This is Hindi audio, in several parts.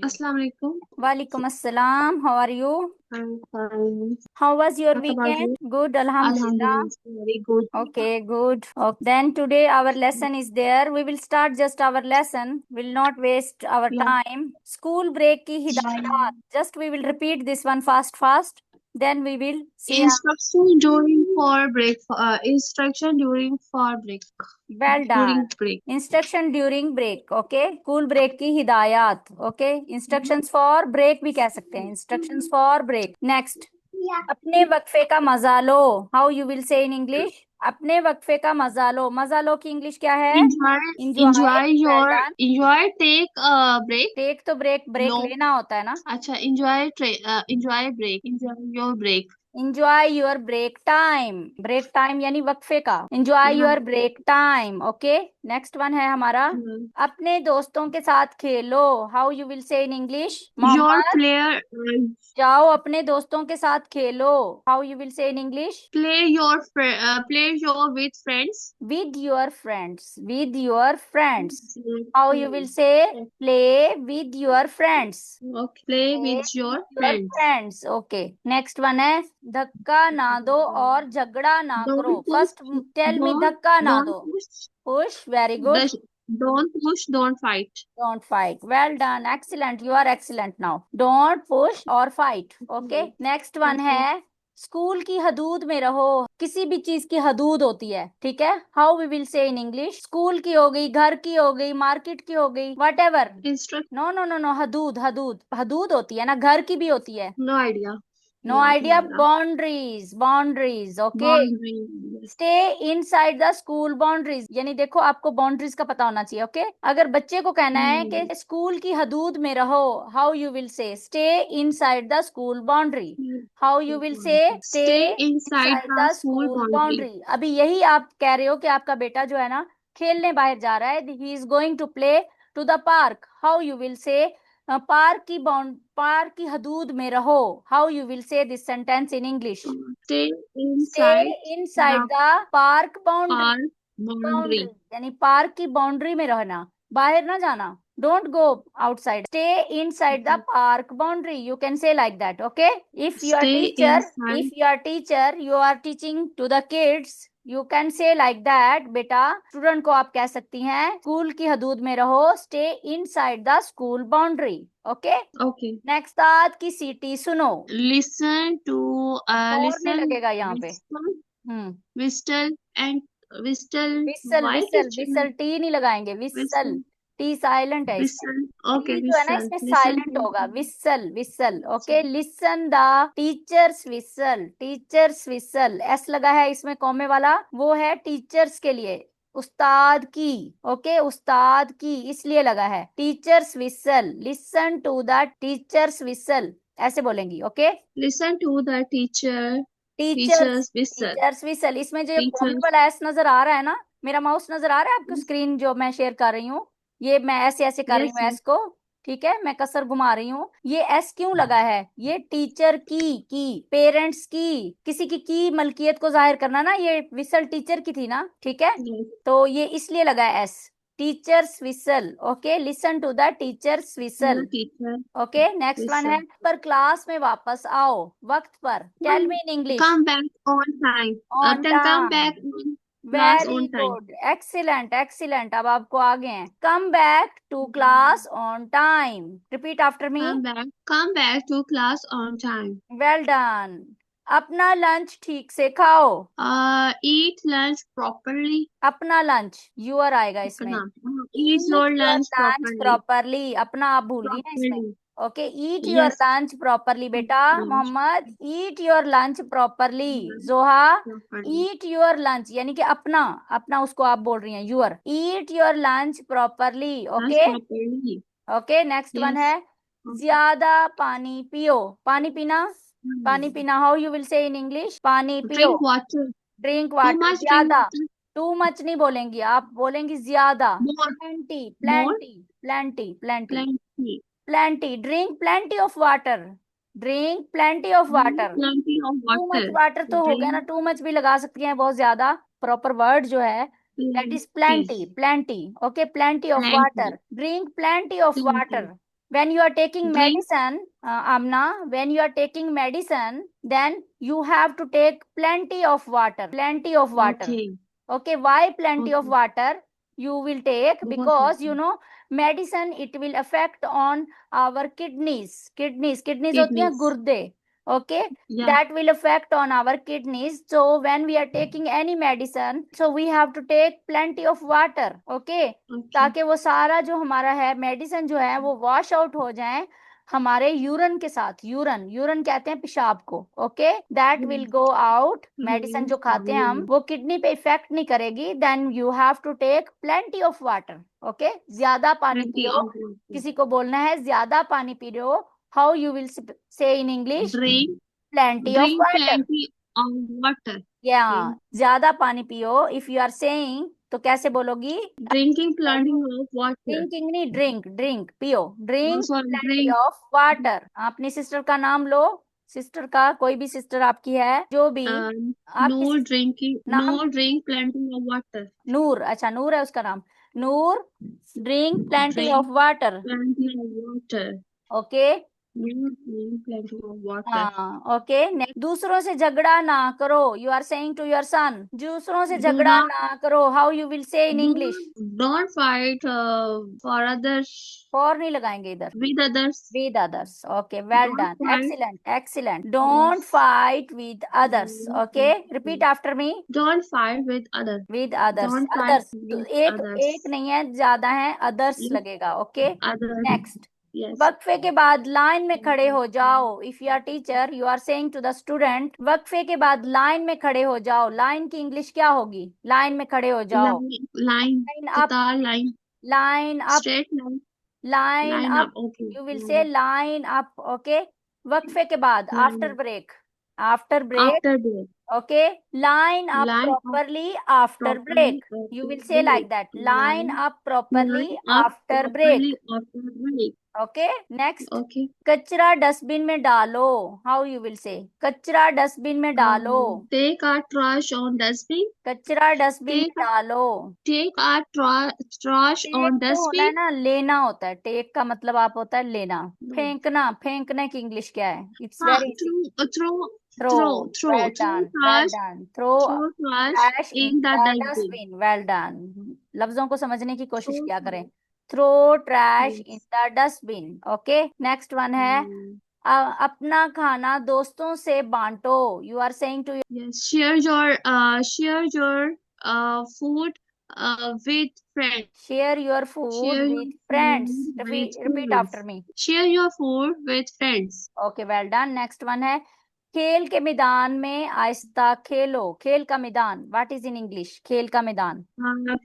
Assalamu alaikum. Walaikum assalam. How are you? I'm fine. How was your What about weekend? you? Good, Alhamdulillah. Alhamdulillah, very good. Okay, good. Okay. Then today our lesson is there. We will start just our lesson. Will not waste our Yeah. time. School break ki hidayat. Just we will repeat this one fast. Then we will see. Instruction during for break. Instruction during for break. Well done. During break. Instruction during break. Okay, school break की हिदायत. ओके, इंस्ट्रक्शंस फॉर ब्रेक भी कह सकते हैं. Instructions for break. नेक्स्ट, अपने वक्फे का मजा लो. How you will say in English? अपने वक्फे का मजा लो. मजा लो की इंग्लिश क्या है? Enjoy. Enjoy. Enjoy well your. Done. Enjoy. Take a break. Take तो ब्रेक लो. लेना होता है ना. अच्छा. Enjoy. Enjoy break. Enjoy your break. Enjoy your break time. Break time यानी वक्फे का. इंजॉय हाँ. Your break time. Okay, next one है हमारा, अपने दोस्तों के साथ खेलो. How you will say in English? Your Mohammad, player. जाओ अपने दोस्तों के साथ खेलो. How you will say in English? Play your with friends. With your friends. With your friends. How you will say? Play with your friends. Okay. Play Play with your with your friends. friends. Okay. Next one है, धक्का ना दो और झगड़ा ना करो. Don't push. First tell me, Don't. धक्का ना Don't दो. push. Push. Very good. Don't push. Don't fight. Don't fight. Well done. Excellent. You are excellent now. Don't push or fight. Okay. Next one है, स्कूल की हदूद में रहो. किसी भी चीज की हदूद होती है, ठीक है. How we will say in English? School की हो गई, घर की हो गई, मार्केट की हो गई, whatever. Instruct. No no no no, हदूद होती है ना, घर की भी होती है. No idea. No idea. Boundaries. Okay. Boundary. Stay inside the school boundaries, यानी देखो आपको बाउंड्रीज का पता होना चाहिए. ओके, अगर बच्चे को कहना है कि स्कूल की हदूद में रहो, हाउ यू विल से? Stay inside the school boundary. How you will से? Stay Stay inside inside the the school school boundary. Boundary. अभी यही आप कह रहे हो कि आपका बेटा जो है ना, खेलने बाहर जा रहा है. He is going to play to the park. How you will say? Park की हदूद में रहो. How you will say this sentence in English? Stay stay inside inside the the park boundary. park boundary boundary. यानी पार्क की बाउंड्री में रहना, बाहर ना जाना. Don't go outside. Stay inside the park boundary. You can say like that. Okay, if you are Stay teacher, inside. You are teaching to the kids, you can say like that. बेटा, स्टूडेंट को आप कह सकती हैं, स्कूल की हदूद में रहो. Stay inside the school boundary. Okay. Okay. Next, ताद की सीटी सुनो. Listen to. शोर नहीं Listen. लगेगा यहाँ पे. Whistle. Whistle and whistle. Whistle Why whistle teacher? Whistle, T नहीं लगाएंगे. विसल. Whistle. टी साइलेंट है इसमें. Whistle. Okay. टी जो है ना, Whistle. इसमें Listen साइलेंट to. होगा. Whistle whistle. Okay, listen the teacher's whistle. Teachers whistle, S लगा है इसमें कॉमे वाला, वो है टीचर्स के लिए. उस्ताद की. ओके, उस्ताद की इसलिए लगा है. Teacher's whistle. Listen to the teacher's whistle, ऐसे बोलेंगी. Okay. Listen to the teacher. Teacher's. Teachers whistle. Teacher's whistle, इसमें जो कॉमे Teachers. वाला एस नजर आ रहा है ना, मेरा माउस नजर आ रहा है आपको? स्क्रीन जो मैं शेयर कर रही हूँ, ये मैं ऐसे ऐसे कर रही Yes. हूँ एस को. ठीक है, मैं कसर घुमा रही हूँ. ये एस क्यों लगा है? ये टीचर की पेरेंट्स की, किसी की मलकियत को जाहिर करना ना. ये विसल टीचर की थी ना, ठीक है, Yes. तो ये इसलिए लगा है S. Teacher's whistle. Okay, listen to the teacher's whistle. The teacher okay. Next one है, whistle. पर क्लास में वापस आओ वक्त पर. Tell me in English. Come back on time. On Then come time. back on class very on time. Good. Excellent excellent. अब आपको आगे हैं, come back to class on time. Repeat after me. Come back to class on time. Well done. अपना लंच ठीक से खाओ. Eat lunch properly. अपना लंच, यूर आएगा इसमें. Eat your lunch lunch properly. Properly. अपना आप भूल गई ना इसमें. Properly. Okay, eat your Yes. Lunch properly. बेटा Lunch Mohammad, eat your lunch properly. Zoha, properly. Eat your lunch, यानी कि अपना अपना उसको आप बोल रही हैं your. Eat your lunch properly. Lunch okay. properly. Okay. Next one Yes. है, ज्यादा पानी पियो. पानी पीना. पानी पीना, how you will say in English? पानी पियो. Drink water. Drink Too water. much drink ज्यादा. water. टू मच नहीं बोलेंगी आप, बोलेंगी ज्यादा. More. Plenty More. Plenty plenty Plenty. Plenty. Drink plenty of water. Drink plenty of water. Plenty of too much water. Water तो हो गया ना, Drink टू मच भी लगा सकती हैं, बहुत ज्यादा. प्रॉपर वर्ड जो है that is plenty. Plenty. Plenty. Okay, plenty of Plenty. Water. Drink plenty of Plenty. Water. when you are taking Drink. medicine, Amna, when you are taking medicine, then you have to take plenty of water. Plenty of water. Okay. Okay, why plenty of Okay. water you will take? बहुत Because अच्छा. medicine, it will affect on our kidneys. Kidneys होती हैं Kidneys. गुर्दे. Okay, Yeah. that will affect on our kidneys. So when we are taking any medicine, so we have to take plenty of water. Okay, Okay. ताकि वो सारा जो हमारा है मेडिसिन जो है वो वॉश आउट हो जाए हमारे यूरन के साथ. यूरन कहते हैं पेशाब को. Okay, that will go out. Medicine जो खाते हैं हम वो किडनी पे इफेक्ट नहीं करेगी. Then you have to take plenty of water. Okay, ज्यादा पानी Plenty पियो. of water. किसी को बोलना है ज्यादा पानी पियो. How you will say in English? Drink. Plenty of Drink water. plenty of water. या Drink. ज्यादा पानी पियो. इफ यू आर सेइंग तो कैसे बोलोगी? Drinking plenty of water. Drinking नहीं, ड्रिंक पियो. Oh, drink sorry. Plenty Drink. Of water. अपनी सिस्टर का नाम लो. सिस्टर का, कोई भी सिस्टर आपकी है जो भी आपकी No drinking. नाम. No drink plenty of water. नूर. अच्छा, नूर है उसका नाम. Noor, drink plenty Drink of water. plenty of water. Okay. No drink plenty of water. हाँ, ओके. दूसरों से झगड़ा ना करो. You are saying to your son, दूसरों से Do झगड़ा not. ना करो. How you will say in English? Don't fight for others. For नहीं लगाएंगे इधर. With others. With others. Okay, well Don't done. fight. Excellent. Don't Yes. fight with others. Don't Okay, fight. repeat after me. Don't fight with others. With others. Don't fight Others. तो with एक others. नहीं है, ज्यादा है. others With लगेगा. Okay. others. Next. Yes. वक्फे के बाद लाइन में खड़े हो जाओ. If you are teacher, you are saying to the student, वक्फे के बाद लाइन में खड़े हो जाओ. लाइन की इंग्लिश क्या होगी? लाइन में खड़े हो जाओ. Line. Line up. Qatar line. Line up. Straight line. Line Line up. up. Okay. You will Line say up. Line up. Okay, वक्फे के बाद Line after up. Break. After break. After break. Okay, line up Line up properly after properly. Break. After you will say break. Like that. Line Line. Up properly Line up after properly break. after break. Okay, next. Okay. कचरा डस्टबिन में डालो. हाउ यू विल से? कचरा डस्टबिन में डालो. Take our trash on dustbin. कचरा डस्टबिन में Take डालो. take our trash take on तो होना है dustbin. ना, लेना होता है. टेक का मतलब आप होता है लेना. No. फेंकना. फेंकने की इंग्लिश क्या है? इट्स हाँ, very easy. throw Throw. Well done. trash, Throw trash trash in in the the dustbin. dustbin. Well done. लफ्जों को समझने की कोशिश Throw किया करें. trash. Throw trash Yes. in the dustbin. Okay. Next one है अपना खाना दोस्तों से बांटो. You are saying to Yes, share your food with friends. share your food Share your with friends. food with Repeat friends. after me. Share your food with friends. Okay, well done. Next one है खेल के मैदान में आहिस्ता खेलो. खेल का मैदान. What is in English? खेल का मैदान.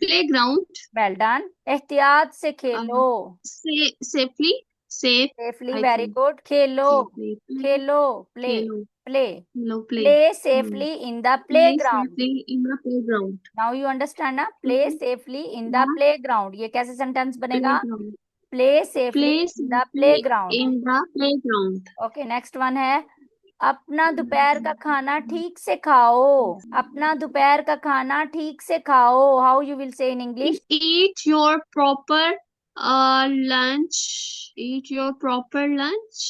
Playground. Well done. एहतियात से खेलो. Safely. Safely. I Very think. good. Khelo. Safely. Khelo. Play. Khelo. Play. No, play. Play safely in the Play playground. safely in the playground. Now you understand ना? Play safely in the Yeah. playground. ये कैसे सेंटेंस बनेगा? Playground. Play safely Play in the safely playground. in the playground. Okay, next one है अपना दोपहर का खाना ठीक से खाओ. अपना दोपहर का खाना ठीक से खाओ. How you will say in English? Eat your proper lunch. Eat your proper lunch.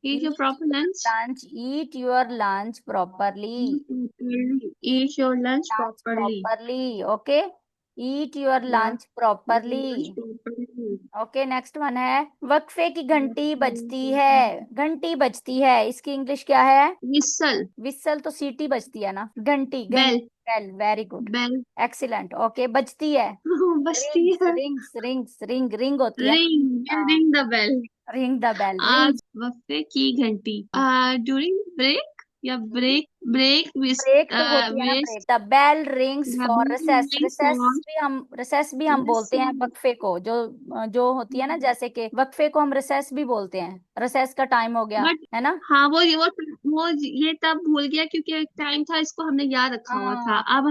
Eat your proper lunch. Lunch. Eat your lunch properly. Eat your lunch Lunch properly. properly. Okay. Eat your lunch properly. Okay, next one है वक्फे की घंटी बजती है. घंटी बजती है, इसकी इंग्लिश क्या है? Whistle. विसल तो सीटी बजती है ना. घंटी. Bell. Bell. Very good. Bell. Excellent. Okay, बजती है. बजती है. रिंग होती है. Ring the bell. Ring the bell. आज वक्फे की घंटी. During break या break ब्रेक तो होती है ना. Break. The bell rings for recess. Recess भी हम बोलते हैं वक्फे को. जो होती है ना, जैसे कि वक्फे को हम रिसेस भी बोलते हैं. रिसेस का टाइम हो गया है ना. हाँ, वो ये तब भूल गया क्योंकि एक टाइम था, इसको हमने याद रखा हुआ था. अब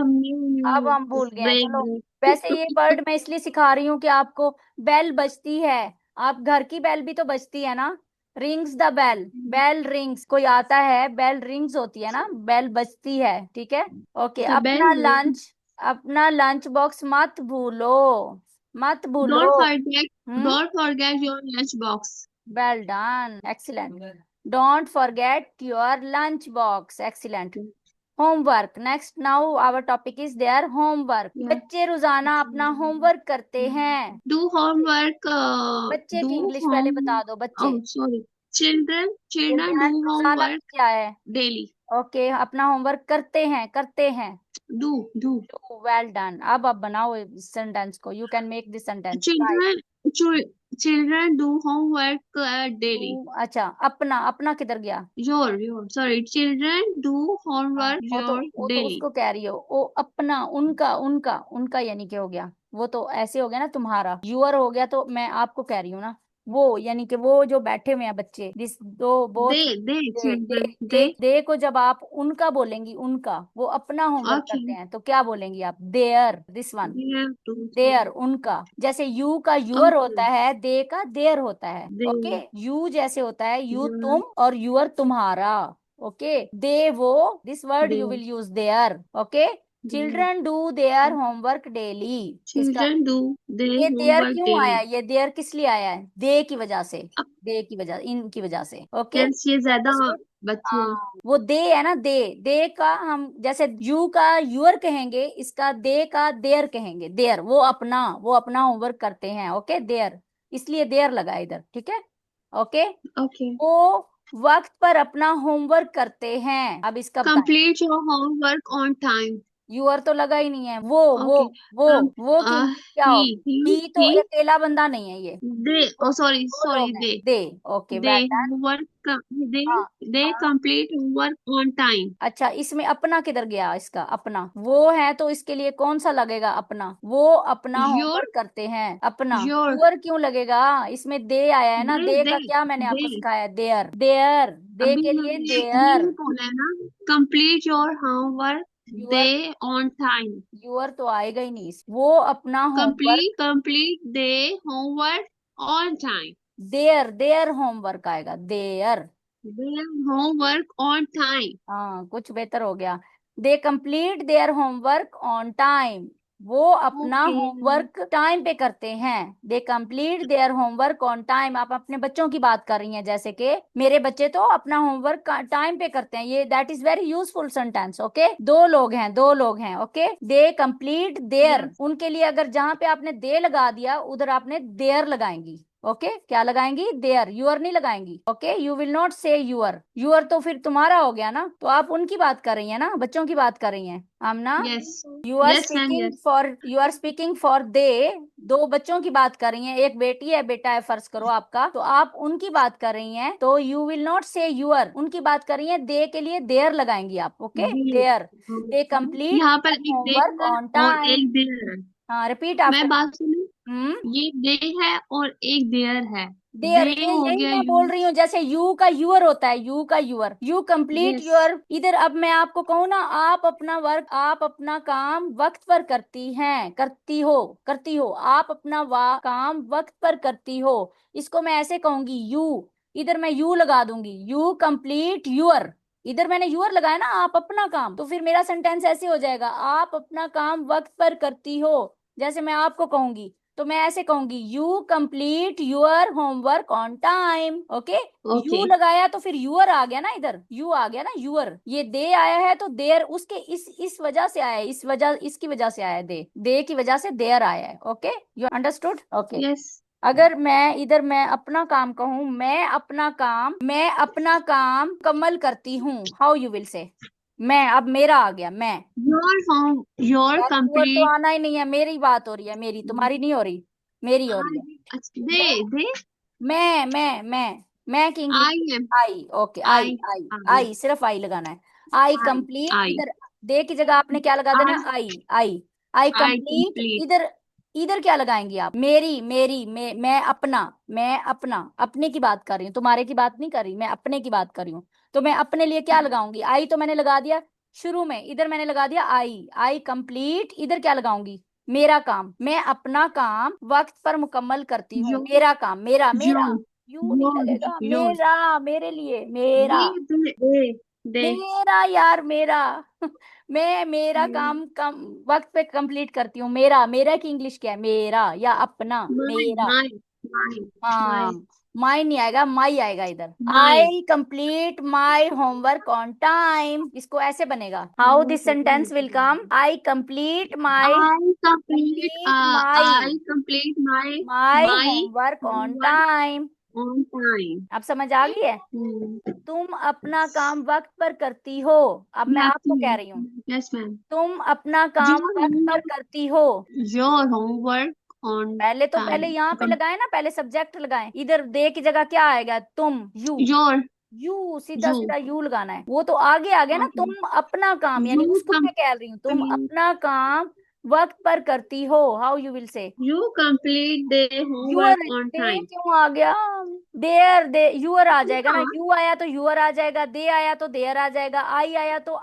हम भूल गए हैं. चलो, वैसे ये वर्ड मैं इसलिए सिखा रही हूँ कि आपको बेल बजती है. आप घर की बेल भी तो बजती है ना. Rings the bell. Bell rings. कोई आता है, बेल रिंग्स होती है ना. बेल बजती है. ठीक है. ओके, अपना लंच बॉक्स मत भूलो. मत भूलो। Don't forget, hmm don't forget your lunch box. Well done, excellent. Don't forget your lunch box, excellent. Homework next, now our topic is there homework. Yeah. बच्चे रोजाना अपना होमवर्क करते हैं। Do homework. बच्चे की Do इंग्लिश पहले home. बता दो, बच्चे। Oh, sorry. Children do children रोजाना homework क्या है? daily. ओके, अपना होमवर्क करते हैं, करते हैं। Do. Well done. अब आप बनाओ इस सेंटेंस को, you can make this sentence. Children, children do homework daily. अच्छा, अपना, अपना किधर गया? Your. Sorry. Children do हाँ, homework your वो तो daily. उसको कह रही हो। वो अपना, उनका, उनका, उनका यानी कि हो गया, वो तो ऐसे हो गया ना, तुम्हारा यूअर हो गया, तो मैं आपको कह रही हूँ ना, वो यानी कि वो जो बैठे हुए हैं बच्चे, दिस दो both. They, they children, they they. दे को जब आप उनका बोलेंगी, उनका, वो अपना होमवर्क करते Okay. हैं, तो क्या बोलेंगी आप? There, this one. We have to. There, उनका। जैसे यू का यूअर होता Okay. है, दे का देयर होता है। ओके, They, यू जैसे होता है यू your, तुम, और यूअर तुम्हारा। ओके, दे वो, this word you they. Will use their. Okay, They. Children do their homework daily. इसका Children do their ये देयर homework क्यों आया? daily. ये देयर किस लिए आया है? दे की वजह से, अब दे की वजह, इनकी वजह से। ओके, yes, ये ज्यादा बच्चे हैं. वो दे है ना, दे। दे का हम जैसे यू का यूअर कहेंगे, इसका दे का देयर कहेंगे। देयर वो अपना होमवर्क करते हैं। ओके, देयर, इसलिए देयर लगा इधर, ठीक है। Okay, Okay. वो वक्त पर अपना होमवर्क करते हैं। अब इसका बताएं। Complete your homework on time. Your तो लगा ही नहीं है। वो वो Okay. वो Com वो की क्या हो? ही तो he, अकेला बंदा नहीं है ये, they. दो, Oh, sorry, दो लोग हैं। they. They, okay, well They done. work. They हाँ, they हाँ। complete work on time. अच्छा, इसमें अपना किधर गया? इसका अपना वो है, तो इसके लिए कौन सा लगेगा? अपना। वो अपना Your होमवर्क करते हैं, अपना। your यूअर क्यों लगेगा? इसमें दे आया है ना, they दे का they क्या मैंने आपको they. सिखाया? देयर, देयर, दे अभी के लिए मैंने देयर। यही बोला है ना. Complete your homework your, day on time. Your तो आएगा ही नहीं। वो अपना homework, Complete their homework on time. Their, their homework आएगा, their. Their homework on time. हाँ, कुछ बेहतर हो गया। They complete their homework on time. वो अपना Okay. होमवर्क टाइम पे करते हैं। They complete their homework on time. आप अपने बच्चों की बात कर रही हैं, जैसे कि मेरे बच्चे तो अपना होमवर्क टाइम पे करते हैं। ये that is very useful sentence. Okay, दो लोग हैं, दो लोग हैं। Okay, they complete there, Yes. उनके लिए अगर जहां पे आपने दे लगा दिया, उधर आपने देयर लगाएंगी। ओके, क्या लगाएंगी? देयर, यूअर नहीं लगाएंगी। ओके, यू विल नॉट से यूअर। यूअर तो फिर तुम्हारा हो गया ना, तो आप उनकी बात कर रही हैं ना, बच्चों की बात कर रही हैं Amna. Yes. You Yes, ma'am. Yes. Are speaking for they. दो बच्चों की बात कर रही हैं, एक बेटी है, बेटा है, फर्ज करो आपका, तो आप उनकी बात कर रही हैं, तो यू विल नॉट से यूअर। उनकी बात कर रही हैं, दे के लिए देयर लगाएंगी आप। Okay, They. There, they complete यहाँ पर एक दे होमवर्क है ऑन और टाइम। एक देर है. हाँ, रिपीट मैं आफ्टर। बात सुनी. ये दे है और एक देर है. देयर, दे ये हो यही गया मैं बोल यू. रही हूँ, जैसे यू का यूअर होता है, यू का your, you complete yes. Your. इधर अब मैं आपको कहूँ ना, आप अपना वर्क, आप अपना काम वक्त पर करती हैं, करती हो, करती हो। आप अपना काम वक्त पर करती हो, इसको मैं ऐसे कहूंगी, यू। इधर मैं यू लगा दूंगी, यू कंप्लीट यूअर। इधर मैंने यूअर लगाया ना, आप अपना काम, तो फिर मेरा सेंटेंस ऐसे हो जाएगा, आप अपना काम वक्त पर करती हो। जैसे मैं आपको कहूंगी, तो मैं ऐसे कहूंगी, you complete your homework on time. Okay, okay. You लगाया तो फिर यूअर आ गया ना, इधर यू आ गया ना, यूअर। ये दे आया है तो देर उसके इस वजह से आया है, इसकी वजह से आया है, दे की वजह से देर आया है। Okay, you understood? Okay, yes. अगर मैं इधर मैं अपना काम कहूँ, मैं अपना काम मुकम्मल करती हूँ, हाउ यू विल से? मैं, अब मेरा आ गया, मैं। योर यार, यूअर तो कंप्लीट. आना ही नहीं है, मेरी बात हो रही है, मेरी, तुम्हारी नहीं हो रही, मेरी हो रही है। अच्छा, दे. मैं की English, I am. I. Okay, I, I. I, I. I, सिर्फ आई लगाना है। I I. Complete, I. इधर दे की जगह आपने क्या लगा देना? I. I, I, I I complete. Complete. इधर, इधर क्या लगाएंगी आप? मेरी मैं अपना, अपने की बात कर रही हूँ, तुम्हारे की बात नहीं कर रही, मैं अपने की बात कर रही हूँ। तो मैं अपने लिए क्या लगाऊंगी? आई तो मैंने लगा दिया शुरू में, इधर मैंने लगा दिया आई कंप्लीट। इधर क्या लगाऊंगी? मेरा काम, मैं अपना काम वक्त पर मुकम्मल करती हूँ, योर. मेरा काम, मेरा, मेरा। योर. यू नहीं लगेगा, योर. मेरा, मेरे लिए, दे. मेरा। दे. दे। मेरा यार, मेरा मैं मेरा हम्म, काम कम वक्त पे कंप्लीट करती हूँ। मेरा, मेरा की इंग्लिश क्या है? मेरा या अपना? माई मेरा। माई माई हाँ, माई माई नहीं आएगा, माई आएगा इधर। My. I complete my homework on time, इसको ऐसे बनेगा। How this sentence will come? I complete my, I complete complete my, I complete my my homework on homework time. on time. अब समझ आ गई है? Hmm. तुम अपना काम वक्त पर करती हो। अब मैं Yes, आपको कह रही हूँ, yes, ma'am. तुम अपना Your काम वक्त पर homework, करती हो। your homework on पहले time. यहाँ पे लगाए ना, पहले सब्जेक्ट लगाए। इधर दे की जगह क्या आएगा? तुम, यू। Your, यू, सीधा you. सीधा यू लगाना है। वो तो आगे आ गया ना, Okay. तुम अपना काम, यानी You उसको मैं कह रही हूँ, तुम complete, अपना काम वक्त पर करती हो। हाउ यू विल से? you complete the your, homework on they time. क्यों आ गया? देयर, दे यूअर आ जाएगा ना। Yeah. यू आया तो यूअर आ जाएगा, दे आया तो देयर आ जाएगा, आई आया तो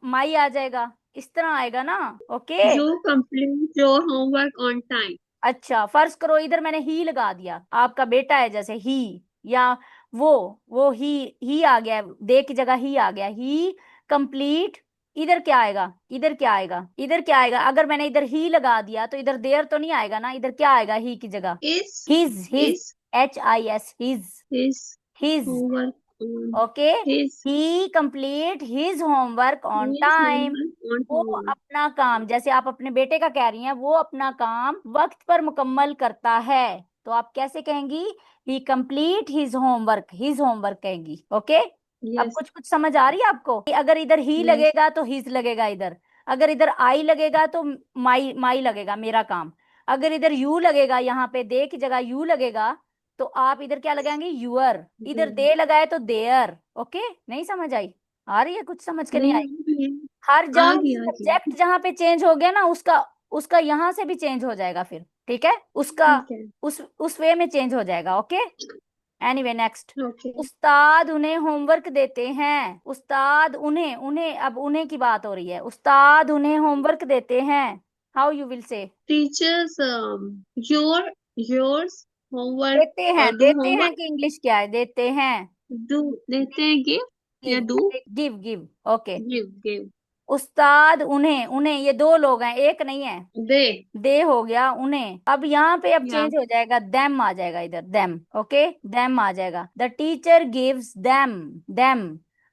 माई आ जाएगा। इस तरह आएगा ना। Okay. You complete your homework on time. अच्छा, फर्ज करो इधर मैंने ही लगा दिया, आपका बेटा है जैसे ही, या वो ही आ गया, दे की जगह ही आ गया। ही कंप्लीट, इधर क्या आएगा? इधर क्या आएगा? इधर क्या आएगा? अगर मैंने इधर ही लगा दिया तो इधर देयर तो नहीं आएगा ना, इधर क्या आएगा ही की जगह? Is, his, is HIS, his, his his. homework on okay. his, he complete his homework on his time. homework on वो time. अपना काम, जैसे आप अपने बेटे का कह रही हैं, वो अपना काम वक्त पर मुकम्मल करता है, तो आप कैसे कहेंगी? ही कंप्लीट हिज होमवर्क कहेंगी। ओके। अब Yes. कुछ कुछ समझ आ रही है आपको? कि अगर इधर ही Yes. लगेगा तो हिज लगेगा इधर। अगर इधर आई लगेगा तो माई माई लगेगा, मेरा काम। अगर इधर यू लगेगा, यहाँ पे दे की जगह यू लगेगा, तो आप इधर क्या लगाएंगे? यूअर। इधर हम्म, दे लगाए तो देयर। ओके। नहीं समझ आई? आ रही है कुछ? समझ के नहीं नहीं आई? आ हर जहाँ गई आ गई। सब्जेक्ट जहाँ पे चेंज हो गया ना, उसका उसका यहाँ से भी चेंज हो जाएगा फिर। ठीक है, उसका ठीक है। उस वे में चेंज हो जाएगा। ओके। Anyway, next. ओके। उस्ताद उन्हें होमवर्क देते हैं। उस्ताद उन्हें, उन्हें, अब उन्हें की बात हो रही है। उस्ताद उन्हें होमवर्क देते हैं। हाउ यू विल से? टीचर्स योर्स होमवर्क देते हैं, डू देते हैं होमवर्क कि इंग्लिश क्या है? देते हैं। डू देते हैं गिव या give, do give, give. Okay. Give give उस्ताद उन्हें, उन्हें ये दो लोग हैं, एक नहीं है। दे दे हो गया उन्हें। अब यहाँ पे अब या चेंज हो जाएगा, देम आ जाएगा इधर, देम। ओके, देम आ जाएगा। The teacher gives them, them.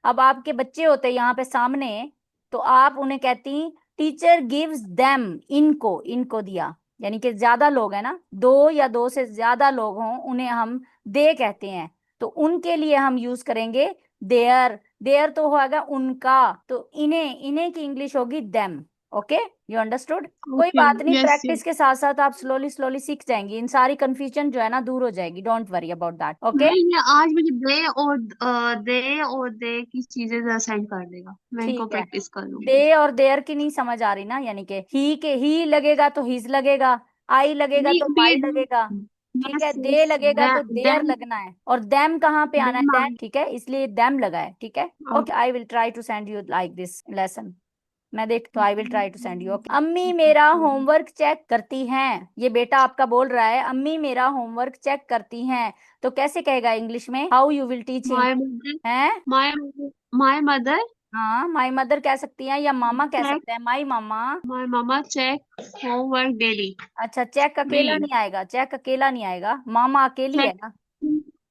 अब आपके बच्चे होते यहाँ पे सामने, तो आप उन्हें कहती टीचर गिव्स देम, इनको, इनको दिया। यानी कि ज्यादा लोग हैं ना, दो या दो से ज्यादा लोग हों, उन्हें हम दे कहते हैं। तो उनके लिए हम यूज करेंगे देयर। देयर तो होगा उनका, तो इन्हें, इन्हें की इंग्लिश होगी देम। Okay, you understood? कोई ओके बात नहीं, यस प्रैक्टिस के साथ साथ आप स्लोली स्लोली सीख जाएंगी। इन सारी कंफ्यूजन जो है ना दूर हो जाएगी। Don't worry about that. Okay. नहीं ये आज मुझे दे की चीजें जरा सेंड कर देगा, मैं इनको ठीक है। प्रैक्टिस कर लूंगी। दे और देयर की नहीं समझ आ रही ना, यानी कि ही के ही लगेगा तो हिज लगेगा, आई लगेगा नहीं तो अभी माई लगेगा। ठीक है, यस दे यस लगेगा तो देयर देन लगना है, और देम कहाँ पे आना है? Then them. ठीक है, इसलिए देम लगा है। ठीक है। Okay, I will try to send you like this lesson. मैं देख, तो I will try to send you. Okay. अम्मी मेरा होमवर्क चेक करती हैं। ये बेटा आपका बोल रहा है, अम्मी मेरा होमवर्क चेक करती हैं। तो कैसे कहेगा इंग्लिश में? How you will teach him? My mother है? माय माय मदर हाँ, माई मदर कह सकती हैं, या मामा कह चेक सकते हैं, my mama. My mama check homework daily अच्छा, चेक अकेला नहीं नहीं आएगा, चेक अकेला नहीं आएगा, मामा अकेली है चेक ना।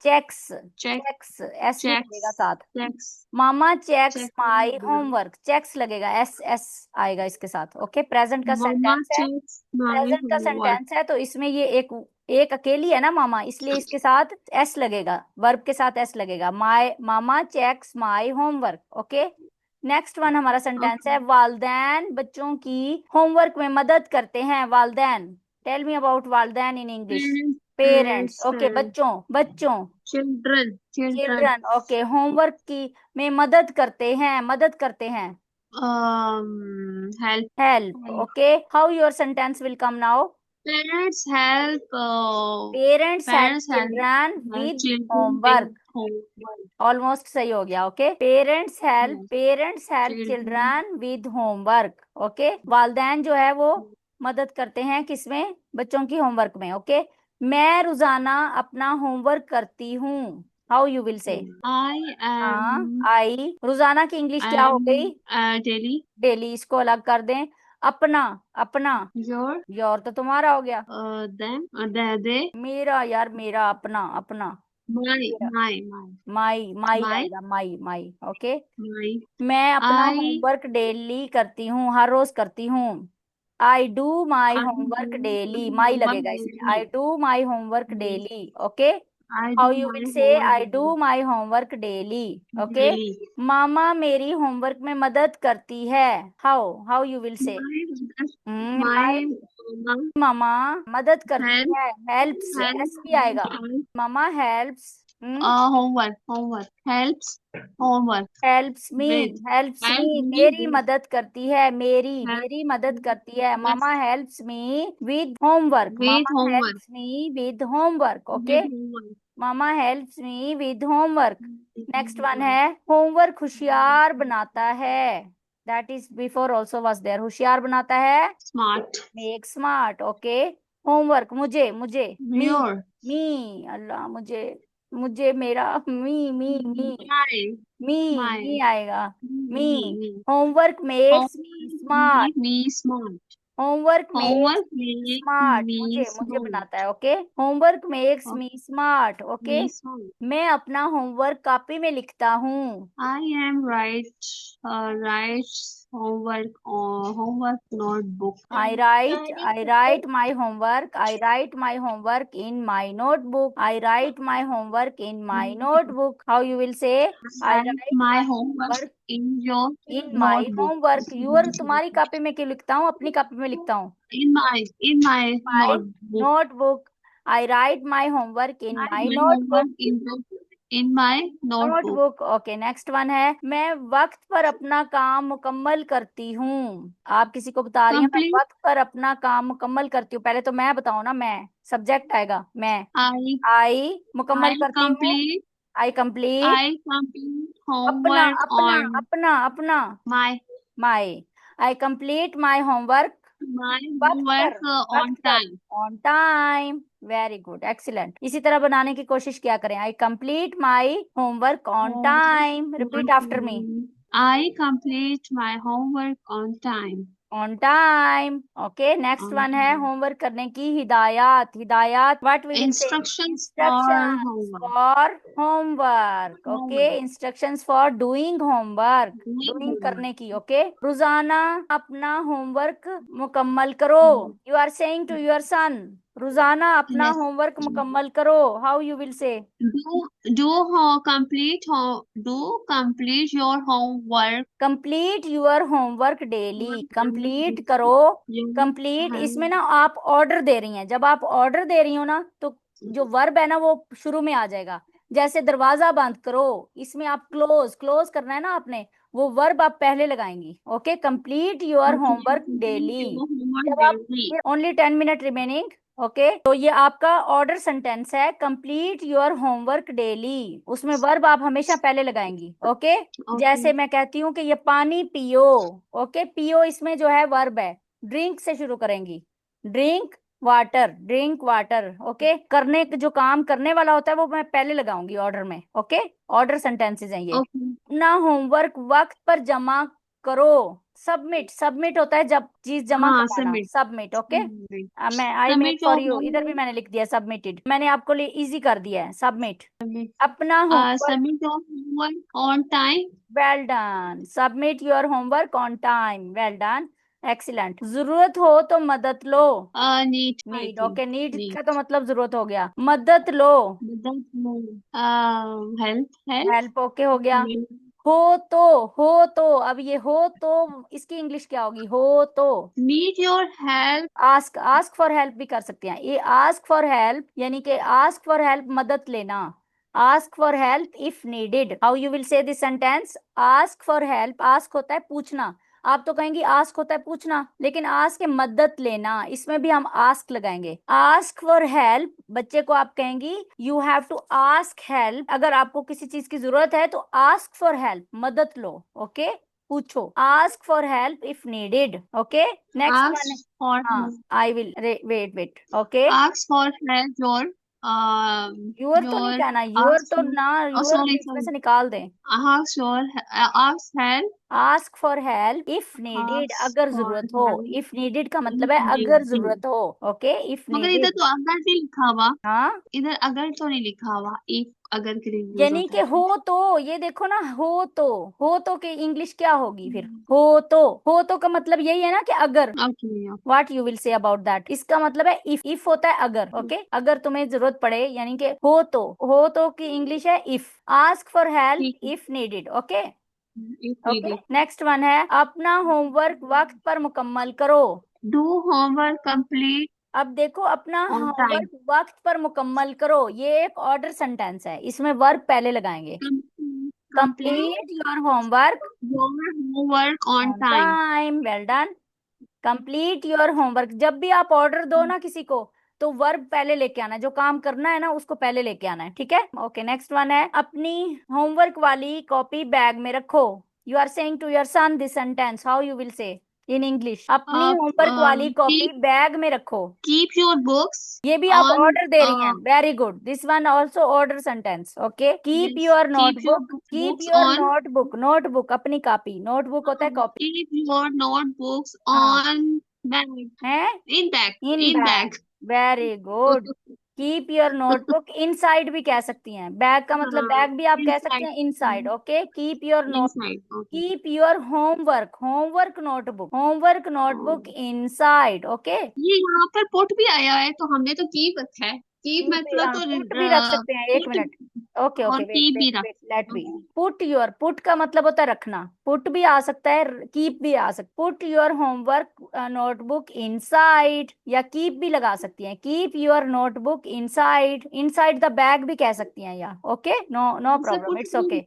चेक्स, चेक चेक्स, एस भी चेक्स लगेगा साथ। चेक्स मामा checks check my homework, checks लगेगा, एस एस आएगा इसके साथ। ओके, प्रेजेंट का मामा सेंटेंस है। चेक्स माय प्रेजेंट का होमवर्क सेंटेंस है, तो इसमें ये एक एक अकेली है ना मामा, इसलिए इसके साथ एस लगेगा, वर्ब के साथ एस लगेगा। My mama checks my homework. Okay. Next one हमारा सेंटेंस ओके है, वालदैन बच्चों की होमवर्क में मदद करते हैं। वालदैन, टेल मी अबाउट वालदैन in English. Parents parents. Parents okay, बच्चों, बच्चों। Children children children. Okay, homework की में मदद करते हैं, मदद करते हैं। Help help. Okay, how your sentence will come now? Parents help parents help parents children help with children homework. With homework almost सही हो गया। Okay, parents help children children with homework. Okay, वालदैन जो है वो मदद करते हैं किसमें? बच्चों की होमवर्क में। ओके। मैं रोजाना अपना होमवर्क करती हूँ। हाउ यू विल से? I हाँ, am आई। रोजाना की इंग्लिश क्या हो गई? daily. डेली। इसको अलग कर दें। अपना, अपना। Your, योर तो तुम्हारा हो गया। them, they, मेरा यार, मेरा, अपना, अपना। my, मेरा। my, my, my, my my, आएगा, माई, माई। ओके। my. मैं अपना I, होमवर्क डेली करती हूँ, हर रोज करती हूँ। I do my I homework do daily, my my homework लगेगा इसमें। I daily. Do my homework Yes. Daily. Okay. I how do you will my say? homework I do my homework daily. Okay. daily. मामा मेरी होमवर्क में मदद करती है। हाउ यू विल से? माई My mom मामा मदद करती help है। हेल्प्स, help एस भी आएगा। help mama helps. homework homework helps me. with helps help me, me मेरी with मदद करती है। मेरी help मेरी मदद me करती है। with मामा helps me with homework. with मामा homework helps me with homework. Okay. with homework मामा helps me with homework. with next one homework है, होमवर्क होशियार बनाता है। That is before also was there. होशियार बनाता है, smart make smart. Okay. Homework, मुझे, मुझे, मी। your मी, अल्लाह, मुझे, मुझे, मेरा, मी। my मी my आएगा। मी। me homework makes me homework smart. make me smart homework makes homework मी make स्मार्ट, me मुझे smart बनाता है। ओके। होमवर्क मेक्स oh, मी स्मार्ट। ओके। me smart मैं अपना होमवर्क कॉपी में लिखता हूँ। I am write homework notebook. I write my homework. I write my homework in my notebook. I write my homework in my notebook. How you will say? I Write write my my homework homework in your in my notebook. homework. Your तुम्हारी कॉपी में क्यों लिखता हूँ? अपनी कॉपी में लिखता हूँ। In my My notebook. notebook. I write my homework in Write my my notebook. homework in my notebook. Notebook. Okay. Next one है, मैं वक्त पर अपना काम मुकम्मल करती हूँ। आप किसी को बता रही हैं, मैं Complete. वक्त पर अपना काम मुकम्मल करती हूँ। पहले तो मैं बताऊँ ना, मैं सब्जेक्ट आएगा। मैं I आई मुकम्मल I करती हूँ। complete. I complete. I complete अपना, homework अपना, on अपना, अपना। my my. I complete my homework. my वक्त homework पर, on वक्त पर, time. On time. Very good, excellent. इसी तरह बनाने की कोशिश किया करें। आई complete my homework on Homework time. on repeat after me. time. I complete my homework on time. On time. Okay. Next On one है, time. होमवर्क करने की हिदायत। हिदायत, what we will say? Instructions for instructions homework. For homework. Okay. Homework. Instructions for doing homework, Doing doing homework. करने की। ओके। रोजाना अपना होमवर्क मुकम्मल करो। You are saying to your son, रोजाना अपना Yes. होमवर्क मुकम्मल करो। How you will say? Do complete your homework. Complete your homework daily. Complete करो। You कंप्लीट, have इसमें ना आप ऑर्डर दे रही हैं। जब आप ऑर्डर दे रही हो ना, तो जो वर्ब है ना वो शुरू में आ जाएगा। जैसे दरवाजा बंद करो, इसमें आप क्लोज, क्लोज करना है ना आपने, वो वर्ब आप पहले लगाएंगी। Okay. Complete your homework complete daily. your homework जब आप, daily. Only 10 minute remaining. Okay. तो ये आपका ऑर्डर सेंटेंस है, कंप्लीट योर होमवर्क डेली। उसमें वर्ब आप हमेशा पहले लगाएंगी। ओके। Okay. जैसे मैं कहती हूँ कि ये पानी पियो। ओके। पियो इसमें जो है वर्ब है, ड्रिंक से शुरू करेंगी। Drink water, drink water. Okay. करने जो काम करने वाला होता है वो मैं पहले लगाऊंगी ऑर्डर में। ओके। ऑर्डर सेंटेंसेस हैं ये। Okay. अपना होमवर्क वक्त पर जमा करो। सबमिट, सबमिट होता है जब चीज जमा हाँ, कराना। submit. सबमिट। ओके। Submit. मैं I make Submit your for you, इधर भी homework. मैंने लिख दिया सबमिटेड। मैंने आपको लिए इजी कर दिया है, सबमिट। Submit. अपना homework, Submit your homework on time. Well done. Submit your homework on time, well done, excellent. जरूरत हो तो मदद लो। Need. I need. think. Okay. Need Need. का तो मतलब जरूरत हो गया। मदद लो, Mother, no. Help. Help. Help. Okay हो गया। Need. हो तो, हो तो, अब ये हो तो इसकी इंग्लिश क्या होगी? हो तो Need your help. Ask, ask for help भी कर सकते हैं। ये आस्क फॉर हेल्प यानी कि आस्क फॉर हेल्प, मदद लेना। Ask for help if needed. How you will say this sentence? Ask for help, ask होता है पूछना। आप तो कहेंगी आस्क होता है पूछना, लेकिन आस्क के मदद लेना, इसमें भी हम आस्क लगाएंगे। आस्क फॉर हेल्प, बच्चे को आप कहेंगी you have to ask help. अगर आपको किसी चीज की जरूरत है तो आस्क फॉर हेल्प, मदद लो। ओके। पूछो। Ask for help if needed. Okay. Next one. Ask for हाँ, help. I will, wait wait. Okay. Ask for help your your तो नहीं योर कहना, योर तो ना, योर सॉरी बीच में सॉरी, से निकाल दें। Ask your, ask help, ask for help if needed, ask अगर फॉर जरूरत हो। हेल्प इफ नीडेड का इफ मतलब है अगर नीडेड। जरूरत हो। ओके, इफ मगर इधर नीडेड। तो अगर नहीं लिखा हुआ, हाँ, इधर अगर तो नहीं लिखा हुआ, इफ अगर के लिए यूज यानी होता कि है तो। हो तो, ये देखो ना, हो तो की इंग्लिश क्या होगी फिर? हो तो का मतलब यही है ना कि अगर। Okay what you will say about that, इसका मतलब है इफ होता है अगर। ओके, अगर तुम्हें जरूरत पड़े, यानी कि हो तो की इंग्लिश है इफ। आस्क फॉर हेल्प ठीक है, if needed. Okay. If okay, needed. Next one है अपना होमवर्क वक्त पर मुकम्मल करो। डू होमवर्क कंप्लीट अब देखो, अपना ऑन टाइम। होमवर्क वक्त पर मुकम्मल करो, ये एक ऑर्डर सेंटेंस है, इसमें वर्ब पहले लगाएंगे। Complete complete your homework your homework on on time. Time, well done. Complete your homework, जब भी आप ऑर्डर दो ना किसी को, तो वर्ब पहले लेके आना है, जो काम करना है ना उसको पहले लेके आना है, ठीक है। ओके, नेक्स्ट वन है अपनी होमवर्क वाली कॉपी बैग में रखो। You are saying to your son this sentence, how you will say in English? अपनी होमवर्क वाली कॉपी कीप बैग में रखो। कीप योर बुक्स ये भी आप ऑन, ऑर्डर दे रही हैं, very good, this one also order sentence. Okay, keep yes, your keep your notebook, keep books your on, notebook, notebook अपनी कॉपी, नोटबुक होता है कॉपी। कीप योर नोटबुक्स हाँ, ऑन बैग, है इन bag, in in bag, bag. Very good. Keep your notebook inside भी कह सकती हैं, बैग का मतलब हाँ, बैग भी आप कह सकते इनसाइड, हैं inside. Okay, keep your note, inside, okay. Keep your homework, homework notebook, homework notebook inside. Okay, ये यहाँ पर पुट भी आया है, तो हमने तो कीप रखा है। कीप कीप, मतलब तो पुट भी रख सकते हैं, एक पुट मिनट। ओके और ओके, वेट कीप वेट भी रख। Wait, let be. Okay, put your, put का मतलब होता है रखना, पुट भी आ सकता है, कीप भी आ सकता, put your homework notebook inside, या कीप भी लगा सकती हैं, keep your notebook inside, inside the bag भी कह सकती हैं, या ओके, नो नो जैसे प्रॉब्लम, पुट इट्स ओके।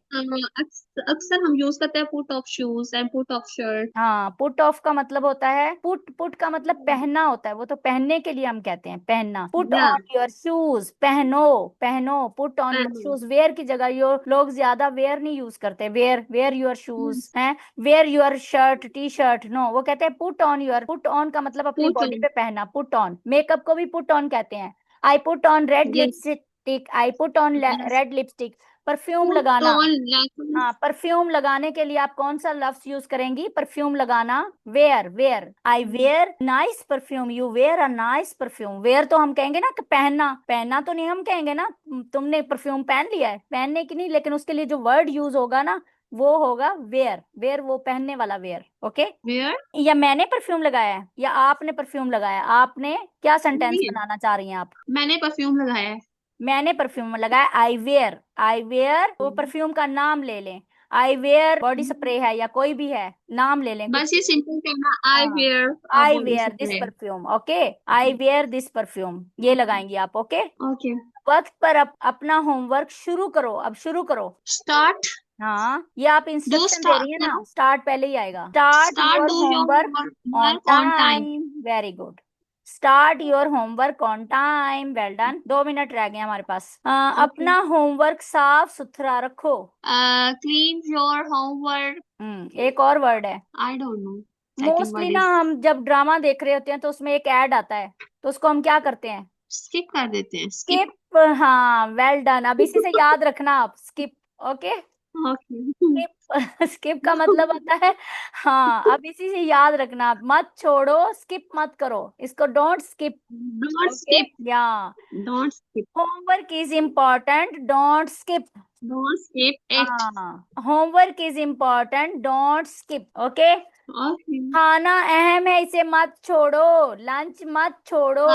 अक्सर हम यूज करते हैं put off shoes and put off shirt. हाँ, पुट ऑफ का मतलब होता है, पुट का मतलब पहनना होता है, वो तो पहनने के लिए हम कहते हैं पहनना। पुट या ऑन योर शूज, पहनो, पहनो, put on your shoes, wear की जगह यो लोग ज्यादा वेयर नहीं यूज करते, वेयर, वेयर योर शूज हैं, wear your shirt, T shirt, no, वो कहते हैं put on your, put on का मतलब अपनी पुट बॉडी ऑन, पे पहनना, पुट ऑन, मेकअप को भी पुट ऑन कहते हैं। I put on red yes lipstick, I put on yes, red lipstick. Perfume put लगाना, ऑन हाँ, परफ्यूम लगाने के लिए आप कौन सा लफ्ज यूज करेंगी? परफ्यूम लगाना, wear, wear, I wear nice perfume, you wear a nice perfume. Wear तो हम कहेंगे ना कि पहनना, पहनना तो नहीं हम कहेंगे ना, तुमने परफ्यूम पहन लिया है, पहनने की नहीं, लेकिन उसके लिए जो वर्ड यूज होगा ना, वो होगा वेयर, वेयर वो पहनने वाला वेयर। Okay, where. या मैंने परफ्यूम लगाया है, या आपने परफ्यूम लगाया, आपने क्या सेंटेंस नहीं है, बनाना चाह रही हैं आप? मैंने परफ्यूम लगाया है। मैंने परफ्यूम लगाया, आई वेयर, आई वेयर वो परफ्यूम का नाम ले लें, आई वेयर बॉडी स्प्रे है या कोई भी है, नाम ले लें कुछ बस भी। ये सिंपल कहना, आई हाँ, wear I body wear this spray. Perfume. Okay, I wear this perfume, ये लगाएंगी आप। ओके, ओके, वक्त पर अपना होमवर्क शुरू करो, अब शुरू करो। स्टार्ट, हाँ, ये आप डू इंस्ट्रक्शन दे रही है ना, स्टार्ट, स्टार्ट पहले ही आएगा, start start your do your homework on work on time. Time, very good. Start your homework on time, well done. 2 minute रह गए हमारे पास। ओके, अपना होमवर्क साफ सुथरा रखो। Clean your homework. एक और वर्ड है। I don't know second mostly word ना इज, हम जब ड्रामा देख रहे होते हैं तो उसमें एक ऐड आता है, तो उसको हम क्या करते हैं? स्किप कर देते हैं, स्किप। स्किप, हाँ, वेल डन, अब इसी से याद रखना आप, skip. Okay, okay, skip, skip का मतलब होता है, हाँ, अब इसी से याद रखना आप, मत छोड़ो, स्किप मत करो इसको, don't skip. Don't okay, skip, या don't skip, homework is important, don't skip. Don't skip it. हाँ, homework is important, don't skip. Okay, okay, खाना अहम है, इसे मत छोड़ो, लंच मत छोड़ो,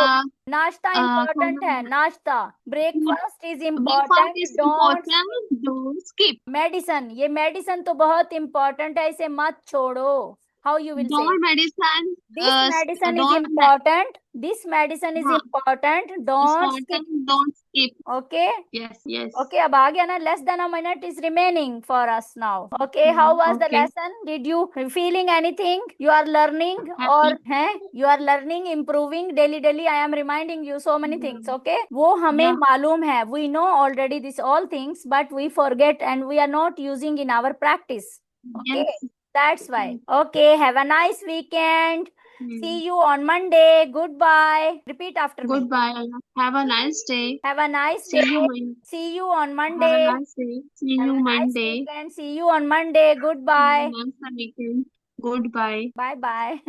नाश्ता इम्पोर्टेंट है, नाश्ता, breakfast is breakfast important, is don't. Important, don't skip. Medicine, ये मेडिसन तो बहुत इम्पोर्टेंट है, इसे मत छोड़ो, how you will say? Don't medicine, this medicine is don't, important, this medicine is हाँ, important, don't skip. Important, don't skip. Okay, yes yes, okay, अब आ गया ना, less than a minute is remaining for us now. Okay, how was the okay, lesson, did you feeling anything, you are learning, happy. और है you are learning, improving daily daily, I am reminding you so many things. Okay, वो हमें या, मालूम है, we know already this all things, but we forget and we are not using in our practice. Okay, yes, that's why. Okay, have a nice weekend, See you on Monday. Goodbye. Repeat after me. Goodbye. Have a nice day. Have a nice See day. you Mon- See you on Have a Monday. nice day. See Have you a nice Monday. weekend. See you on Monday. Have a Goodbye. nice weekend. Goodbye. Bye bye.